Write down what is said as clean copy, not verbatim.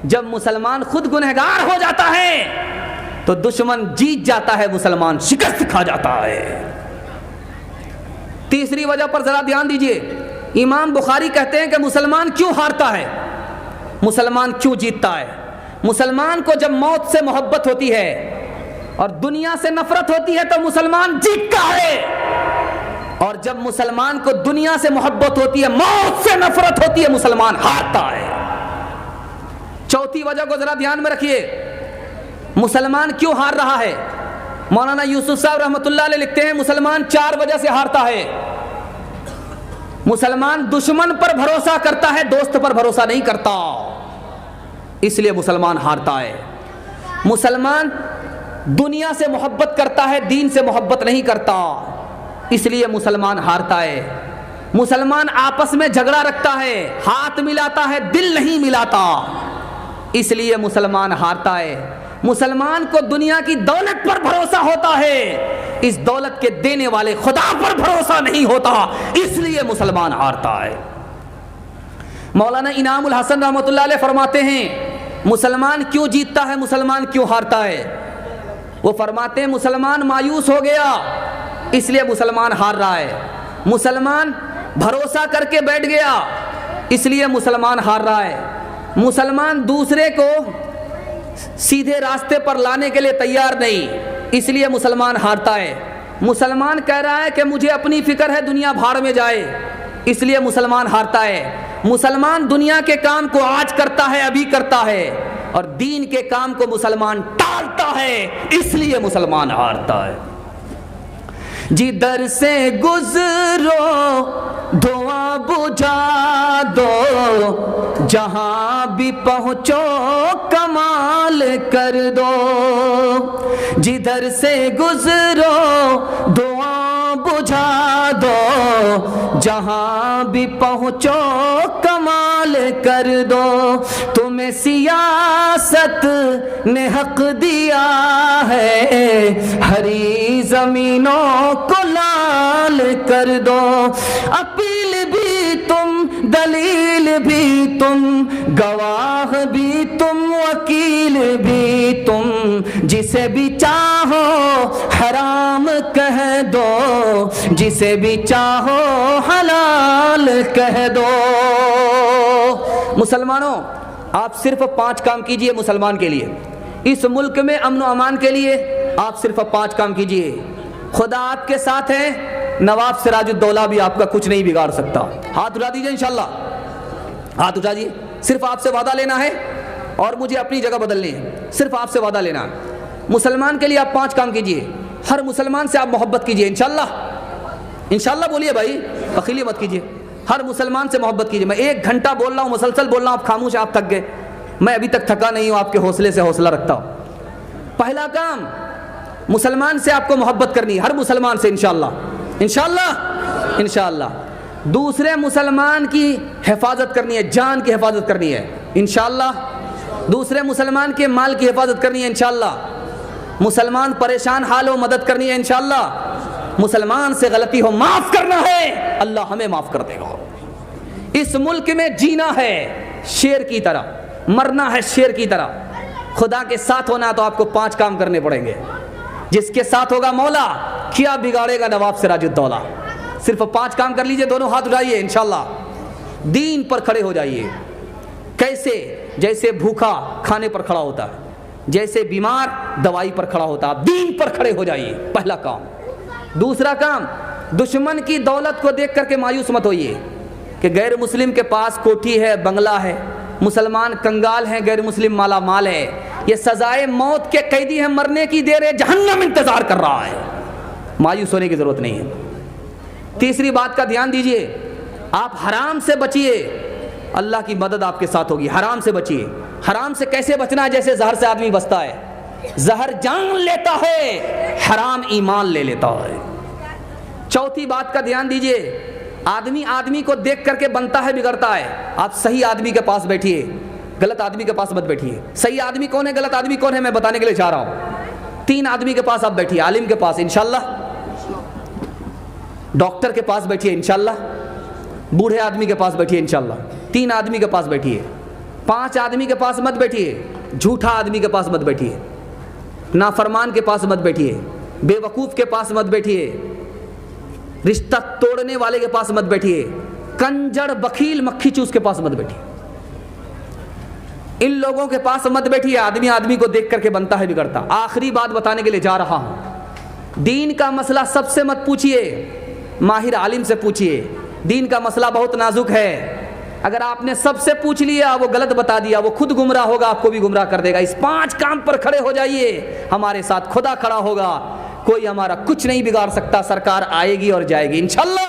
जब मुसलमान खुद गुनहगार हो जाता है तो दुश्मन जीत जाता है, मुसलमान शिकस्त खा जाता है। तीसरी वजह पर जरा ध्यान दीजिए। इमाम बुखारी कहते हैं कि मुसलमान क्यों हारता है, मुसलमान क्यों जीतता है। मुसलमान को जब मौत से मोहब्बत होती है और दुनिया से नफरत होती है तो मुसलमान जीतता है, और जब मुसलमान को दुनिया से मोहब्बत होती है, मौत से नफरत होती है, मुसलमान हारता है। चौथी वजह को जरा ध्यान में रखिए, मुसलमान क्यों हार रहा है। मौलाना यूसुफ साहब रहमतुल्लाह अलैह लिखते हैं मुसलमान 4 वजह से हारता है। मुसलमान दुश्मन पर भरोसा करता है, दोस्त पर भरोसा नहीं करता, इसलिए मुसलमान हारता है। मुसलमान दुनिया से मोहब्बत करता है, दीन से मोहब्बत नहीं करता, इसलिए मुसलमान हारता है। मुसलमान आपस में झगड़ा रखता है, हाथ मिलाता है, दिल नहीं मिलाता, इसलिए मुसलमान हारता है। मुसलमान को दुनिया की दौलत पर भरोसा होता है, इस दौलत के देने वाले खुदा पर भरोसा नहीं होता, इसलिए मुसलमान हारता है। मौलाना इनामुल हसन रहमतुल्लाह अलैह फरमाते हैं मुसलमान क्यों जीतता है, मुसलमान क्यों हारता है। वो फरमाते हैं मुसलमान मायूस हो गया, इसलिए मुसलमान हार रहा है। मुसलमान भरोसा करके बैठ गया, इसलिए मुसलमान हार रहा है। मुसलमान दूसरे को सीधे रास्ते पर लाने के लिए तैयार नहीं, इसलिए मुसलमान हारता है। मुसलमान कह रहा है कि मुझे अपनी फिक्र है, दुनिया भाड़ में जाए, इसलिए मुसलमान हारता है। मुसलमान दुनिया के काम को आज करता है, अभी करता है, और दीन के काम को मुसलमान टालता है, इसलिए मुसलमान हारता है। जिधर से गुजरो धुआं बुझा दो, जहां भी पहुंचो कमाल कर दो। जिधर से गुजरो धुआं बुझा दो, जहां भी पहुंचो कमाल कर दो। तुम्हें सियासत ने हक दिया है, हरी जमीनों को लाल कर दो। अपील भी तुम, दलील भी तुम, गवाह भी तुम, वकील भी तुम, जिसे भी चाहो हराम कह दो, जिसे भी चाहो हलाल कह दो। मुसलमानों, आप सिर्फ 5 काम कीजिए मुसलमान के लिए, इस मुल्क में अमन और अमान के लिए आप सिर्फ 5 काम कीजिए। खुदा आपके साथ है, नवाब सिराजुद्दौला भी आपका कुछ नहीं बिगाड़ सकता। हाथ उठा दीजिए इंशाल्लाह, हाथ उठा दीजिए। सिर्फ आपसे वादा लेना है और मुझे अपनी जगह बदलनी है, सिर्फ आपसे वादा लेना है। मुसलमान के लिए आप 5 काम कीजिए। हर मुसलमान से आप मोहब्बत कीजिए इंशाल्लाह, इंशाल्लाह बोलिए भाई, बखीली मत कीजिए। हर मुसलमान से मोहब्बत कीजिए। मैं 1 घंटा बोल रहा हूँ, मुसलसल बोल रहा हूँ, आप खामोश, आप थक गए। मैं अभी तक थका नहीं हूँ, आपके हौसले से हौसला रखता हूँ। पहला काम, मुसलमान से आपको मोहब्बत करनी है, हर मुसलमान से इंशाल्लाह, इंशाल्लाह, इंशाल्लाह। दूसरे मुसलमान की हिफाजत करनी है, जान की हिफाजत करनी है इंशाल्लाह। दूसरे मुसलमान के माल की हिफाजत करनी है इंशाल्लाह। मुसलमान परेशान हाल हो, मदद करनी है इंशाल्लाह। मुसलमान से गलती हो, माफ करना है, अल्लाह हमें माफ कर देगा। इस मुल्क में जीना है शेर की तरह, मरना है शेर की तरह। खुदा के साथ होना तो आपको 5 काम करने पड़ेंगे। जिसके साथ होगा मौला, क्या बिगाड़ेगा नवाब सिराजुद्दौला। सिर्फ 5 काम कर लीजिए, दोनों हाथ उठाइए इंशाल्लाह। दीन पर खड़े हो जाइए। कैसे? जैसे भूखा खाने पर खड़ा होता है, जैसे बीमार दवाई पर खड़ा होता है, दीन पर खड़े हो जाइए, पहला काम। दूसरा काम, दुश्मन की दौलत को देख करके मायूस मत होइए कि गैर मुस्लिम के पास कोठी है, बंगला है, मुसलमान कंगाल है, गैर मुस्लिम माला माल है। ये सजाए मौत के कैदी है, मरने की देर है, जहन्नम इंतजार कर रहा है। मायूस होने की जरूरत नहीं है। तीसरी बात का ध्यान दीजिए, आप हराम से बचिए, अल्लाह की मदद आपके साथ होगी। हराम से बचिए। हराम से कैसे बचना है? जैसे जहर से आदमी बचता है, जहर जान लेता है, हराम ईमान ले लेता है। चौथी बात का ध्यान दीजिए, आदमी आदमी को देख करके बनता है, बिगड़ता है। आप सही आदमी के पास बैठिए, गलत आदमी के पास मत बैठिए। सही आदमी कौन है, गलत आदमी कौन है, मैं बताने के लिए चाह रहा हूं। 3 आदमी के पास आप बैठिए, आलिम के पास इंशाल्लाह, डॉक्टर के पास बैठिए इंशाल्लाह, बूढ़े आदमी के पास बैठिए इंशाल्लाह। 3 आदमी के पास बैठिए। 5 आदमी के पास मत बैठिए, झूठा आदमी के पास मत बैठिए, नाफरमान के पास मत बैठिए, बेवकूफ़ के पास मत बैठिए, रिश्ता तोड़ने वाले के पास मत बैठिए, कंजड़ बखील मक्खी चूस के पास मत बैठिए। इन लोगों के पास मत बैठिए। आदमी आदमी को देख करके बनता है बिगड़ता। आखिरी बात बताने के लिए जा रहा हूं। दीन का मसला सबसे मत पूछिए, माहिर आलिम से पूछिए। दीन का मसला बहुत नाजुक है। अगर आपने सबसे पूछ लिया, वो गलत बता दिया, वो खुद गुमराह होगा, आपको भी गुमराह कर देगा। इस 5 काम पर खड़े हो जाइए, हमारे साथ खुदा खड़ा होगा, कोई हमारा कुछ नहीं बिगाड़ सकता। सरकार आएगी और जाएगी इंशाअल्लाह।